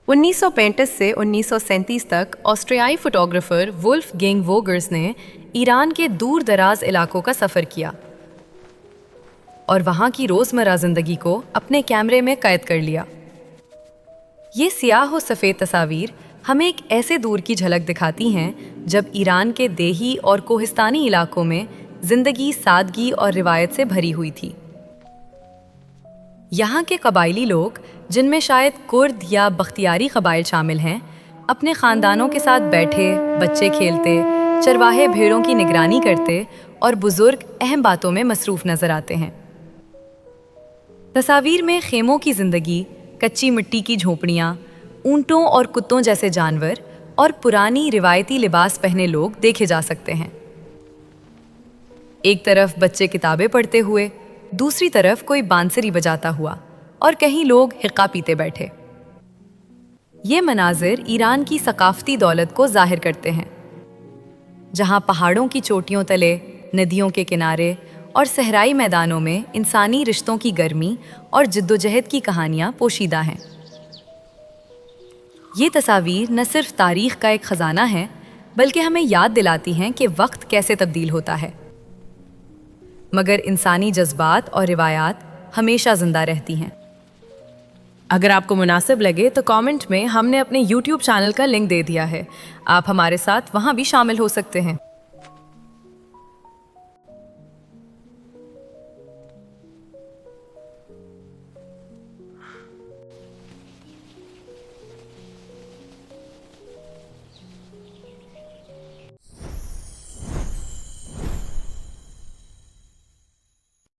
1935 سے 1937 تک آسٹریائی photographer wolf gang ووگرز نے ایران کے دور دراز علاقوں کا سفر کیا اور وہاں کی روزمرہ زندگی کو اپنے کیمرے میں قید کر لیا۔ یہ سیاہ و سفید تصاویر ہمیں ایک ایسے دور کی جھلک دکھاتی ہیں جب ایران کے دیہی اور کوہستانی علاقوں میں زندگی سادگی اور روایت سے بھری ہوئی تھی۔ یہاں کے قبائلی لوگ، جن میں شاید کرد یا بختیاری قبائل شامل ہیں، اپنے خاندانوں کے ساتھ بیٹھے، بچے کھیلتے، چرواہے بھیڑوں کی نگرانی کرتے اور بزرگ اہم باتوں میں مصروف نظر آتے ہیں۔ تصاویر میں خیموں کی زندگی، کچی مٹی کی جھونپڑیاں، اونٹوں اور کتوں جیسے جانور اور پرانی روایتی لباس پہنے لوگ دیکھے جا سکتے ہیں۔ ایک طرف بچے کتابیں پڑھتے ہوئے، دوسری طرف کوئی بانسری بجاتا ہوا اور کہیں لوگ حقہ پیتے بیٹھے۔ یہ مناظر ایران کی ثقافتی دولت کو ظاہر کرتے ہیں، جہاں پہاڑوں کی چوٹیوں تلے، ندیوں کے کنارے اور صحرائی میدانوں میں انسانی رشتوں کی گرمی اور جدوجہد کی کہانیاں پوشیدہ ہیں۔ یہ تصاویر نہ صرف تاریخ کا ایک خزانہ ہیں، بلکہ ہمیں یاد دلاتی ہیں کہ وقت کیسے تبدیل ہوتا ہے، مگر انسانی جذبات اور روایات ہمیشہ زندہ رہتی ہیں۔ اگر آپ کو مناسب لگے تو کامنٹ میں ہم نے اپنے YouTube چینل کا لنک دے دیا ہے، آپ ہمارے ساتھ وہاں بھی شامل ہو سکتے ہیں۔